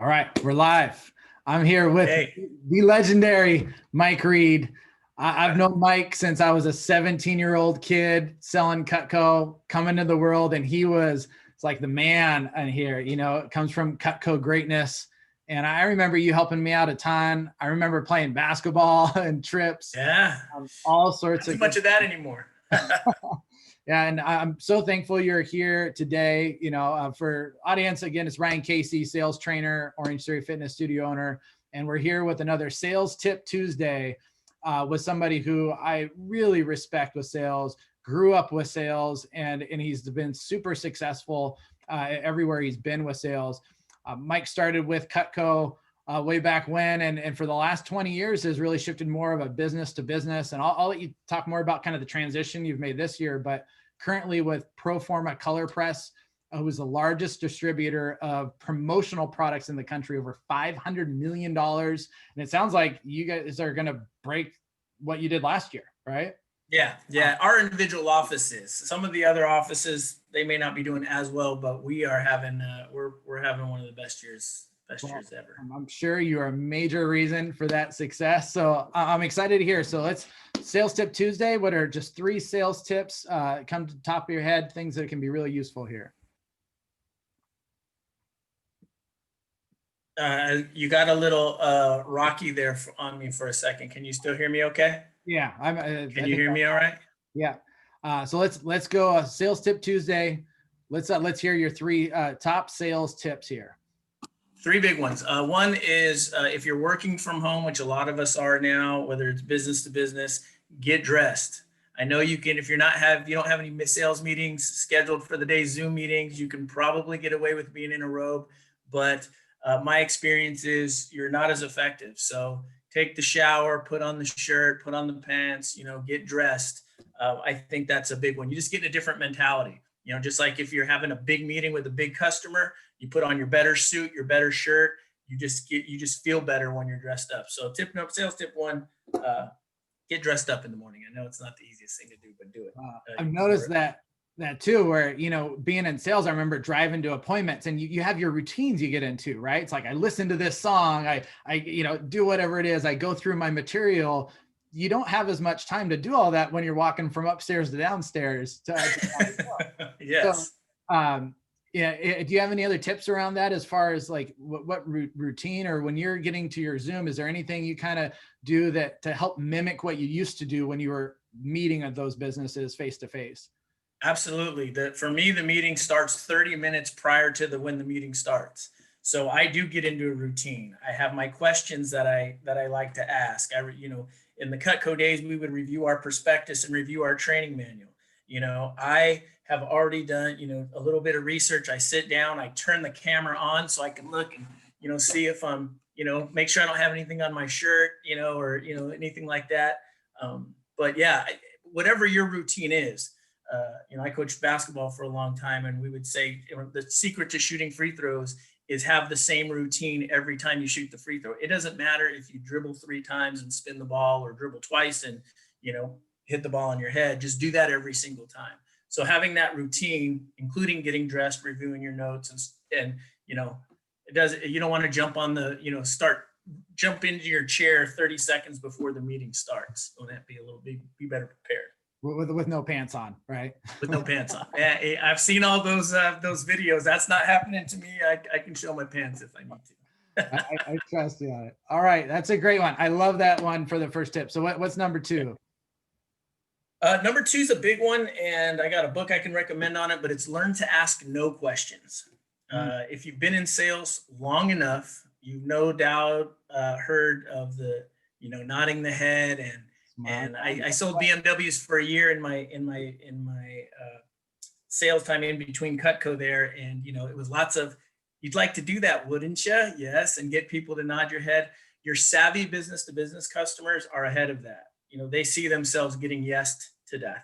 All right, we're live. I'm here with Hey. the legendary Mike Reed. I've known Mike since I was a 17-year-old kid selling Cutco, coming to the world, and it's like the man in here. You know, it comes from Cutco greatness. And I remember you helping me out a ton. I remember playing basketball and trips, Yeah, all sorts not of too much of that anymore. Yeah, and I'm so thankful you're here today. For audience, again, it's Ryan Casey, sales trainer, Orange Theory Fitness Studio owner, and we're here with another Sales Tip Tuesday with somebody who I really respect with sales, grew up with sales, and he's been super successful everywhere he's been with sales. Mike started with Cutco way back when, and for the last 20 years has really shifted more of a business to business. And I'll let you talk more about kind of the transition you've made this year, but currently with Proforma Color Press, who's the largest distributor of promotional products in the country, over $500 million. And it sounds like you guys are going to break what you did last year, right? Yeah. Our individual offices, some of the other offices, they may not be doing as well, but we are having, we're having one of the best years ever. I'm sure you are a major reason for that success. So I'm excited to hear. So let's Sales Tip Tuesday. What are just 3 sales tips come to the top of your head, things that can be really useful here? You got a little rocky there on me for a second. Can you still hear me okay? Yeah. Can you hear me all right? Yeah. So let's go Sales Tip Tuesday. Let's hear your 3 top sales tips here. 3 big ones. One is if you're working from home, which a lot of us are now, whether it's business to business, get dressed. I know you can, if you don't have any sales meetings scheduled for the day, Zoom meetings, you can probably get away with being in a robe, but my experience is you're not as effective. So take the shower, put on the shirt, put on the pants, get dressed. I think that's a big one. You just get in a different mentality. Just like if you're having a big meeting with a big customer, you put on your better suit, your better shirt, you just feel better when you're dressed up. So sales tip 1, get dressed up in the morning. I know it's not the easiest thing to do, but do it. I've noticed that too, where, being in sales, I remember driving to appointments and you have your routines you get into, right? It's like, I listen to this song, I do whatever it is, I go through my material. You don't have as much time to do all that when you're walking from upstairs to downstairs. Yes. So, do you have any other tips around that as far as like what routine, or when you're getting to your Zoom, is there anything you kind of do that to help mimic what you used to do when you were meeting at those businesses face to face? Absolutely. For me, the meeting starts 30 minutes prior to when the meeting starts. So I do get into a routine. I have my questions that I like to ask. In the Cutco days, we would review our prospectus and review our training manual. I have already done, a little bit of research. I sit down, I turn the camera on so I can look and, see if I'm, make sure I don't have anything on my shirt, or, anything like that. But yeah, whatever your routine is, I coached basketball for a long time, and we would say the secret to shooting free throws is have the same routine every time you shoot the free throw. It doesn't matter if you dribble 3 times and spin the ball, or dribble twice and, hit the ball on your head. Just do that every single time. So having that routine, including getting dressed, reviewing your notes, and you don't want to jump on jump into your chair 30 seconds before the meeting starts. So that be better prepared. With no pants on, right? With no pants on. Yeah, I've seen all those videos. That's not happening to me. I can show my pants if I need to. I trust you on it. All right, that's a great one. I love that one for the first tip. So what's number 2? Number 2 is a big one, and I got a book I can recommend on it, but it's Learn to Ask No Questions. If you've been in sales long enough, you've no doubt heard of the, nodding the head, and I sold BMWs for a year in my sales time in between Cutco there, and it was lots of, you'd like to do that, wouldn't you? Yes, and get people to nod your head. Your savvy business to business customers are ahead of that. They see themselves getting yesed to death.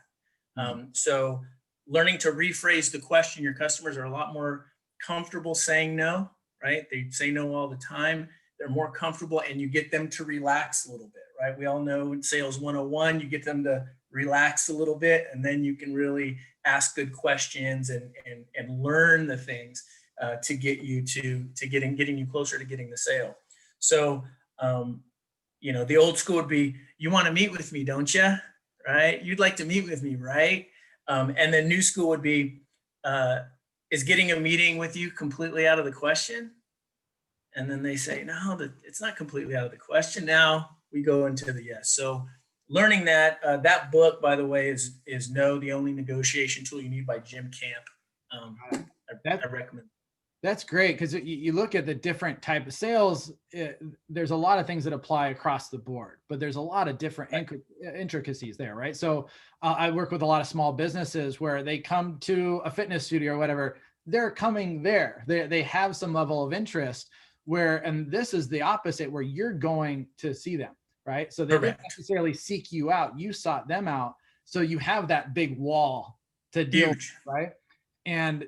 So learning to rephrase the question, your customers are a lot more comfortable saying no, right? They say no all the time. They're more comfortable, and you get them to relax a little bit, right? We all know in sales 101, you get them to relax a little bit, and then you can really ask good questions and learn the things. to get you to getting you closer to getting the sale. So, the old school would be, you want to meet with me, don't you? Right? You'd like to meet with me, right? And then new school would be, is getting a meeting with you completely out of the question? And then they say, no, it's not completely out of the question. Now we go into the yes. So learning that, that book, by the way, is No, the Only Negotiation Tool You Need by Jim Camp. I recommend. That's great, because you look at the different type of sales, there's a lot of things that apply across the board, but there's a lot of different intricacies there, right? So I work with a lot of small businesses where they come to a fitness studio or whatever, they're coming there. They have some level of interest and this is the opposite, where you're going to see them, right? So they didn't necessarily seek you out, you sought them out. So you have that big wall to deal with, right? And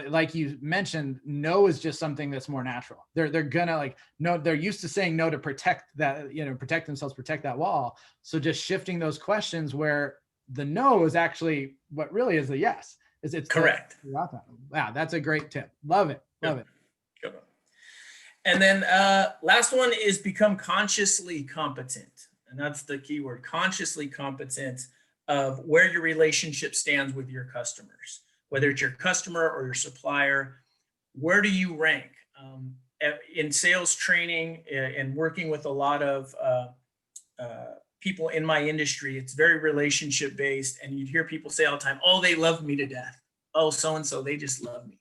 like you mentioned, no is just something that's more natural. They're gonna no, they're used to saying no to protect that, protect themselves, protect that wall. So just shifting those questions where the no is actually what really is the yes. It's correct. Wow, that's a great tip. Love it. Love it. Good. And then last one is become consciously competent. And that's the key word, consciously competent of where your relationship stands with your customers. Whether it's your customer or your supplier, where do you rank? In sales training and working with a lot of people in my industry, it's very relationship based. And you'd hear people say all the time, oh, they love me to death. Oh, so-and-so, they just love me.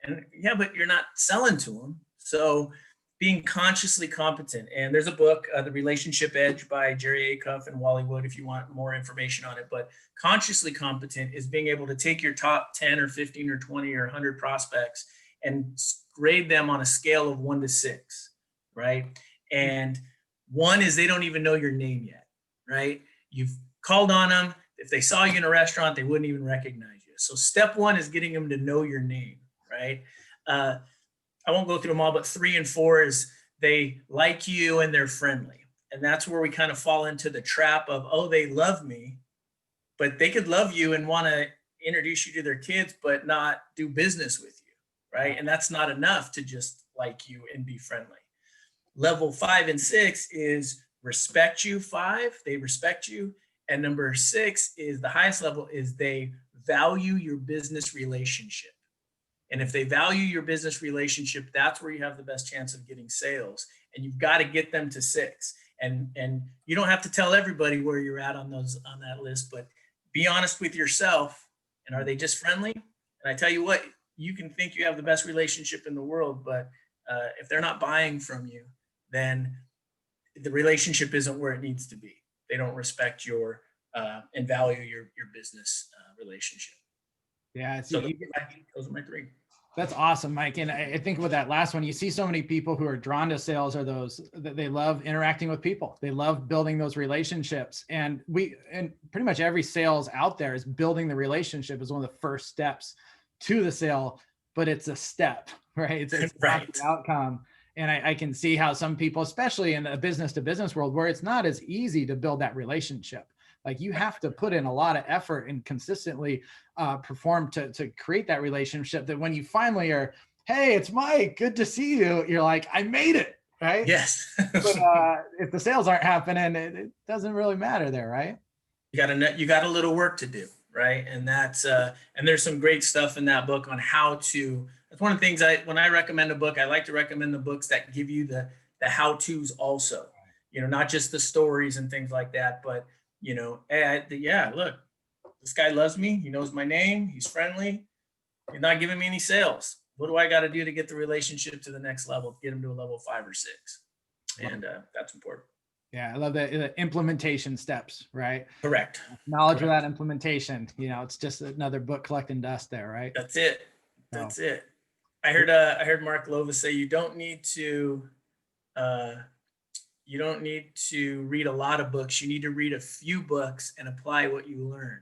And yeah, but you're not selling to them. So being consciously competent. And there's a book, The Relationship Edge by Jerry Acuff and Wally Wood, if you want more information on it. But consciously competent is being able to take your top 10 or 15 or 20 or 100 prospects and grade them on a scale of 1 to 6, right? And 1 is they don't even know your name yet, right? You've called on them. If they saw you in a restaurant, they wouldn't even recognize you. So step 1 is getting them to know your name, right? I won't go through them all, but 3 and 4 is they like you and they're friendly. And that's where we kind of fall into the trap of, oh, they love me, but they could love you and want to introduce you to their kids, but not do business with you, right? And that's not enough to just like you and be friendly. Level 5 and 6 is respect you. 5, they respect you. And number 6 is the highest level, is they value your business relationship. And if they value your business relationship, that's where you have the best chance of getting sales. And you've got to get them to 6. And you don't have to tell everybody where you're at on that list, but be honest with yourself. And are they just friendly? And I tell you what, you can think you have the best relationship in the world, but if they're not buying from you, then the relationship isn't where it needs to be. They don't respect your and value your business relationship. Yeah. So those are my 3. That's awesome, Mike. And I think with that last one, you see so many people who are drawn to sales are those that they love interacting with people. They love building those relationships. And pretty much every sales out there is building the relationship is one of the first steps to the sale, but it's a step, right? It's right. Not the outcome. And I can see how some people, especially in the business to business world, where it's not as easy to build that relationship. Like you have to put in a lot of effort and consistently perform to create that relationship that when you finally are, hey, it's Mike, good to see you. You're like, I made it, right? Yes. But if the sales aren't happening, it doesn't really matter there, right? You got a little work to do, right? And that's and there's some great stuff in that book on how to. That's one of the things when I recommend a book, I like to recommend the books that give you the how-tos also. Not just the stories and things like that, but hey, look, this guy loves me. He knows my name. He's friendly. He's not giving me any sales. What do I got to do to get the relationship to the next level, get him to a level 5 or 6? And that's important. Yeah, I love the implementation steps, right? Correct. Knowledge without implementation. It's just another book collecting dust there, right? That's it. That's it. I heard Mark Lova say you don't need to read a lot of books. You need to read a few books and apply what you learn,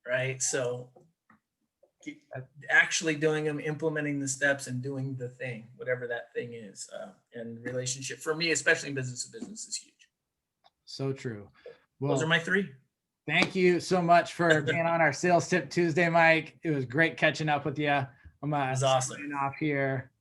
right? So actually doing them, implementing the steps and doing the thing, whatever that thing is. And relationship for me, especially in business to business, is huge. So true. Well, those are my 3. Thank you so much for being on our Sales Tip Tuesday, Mike. It was great catching up with you. I'm It was awesome. sign off here.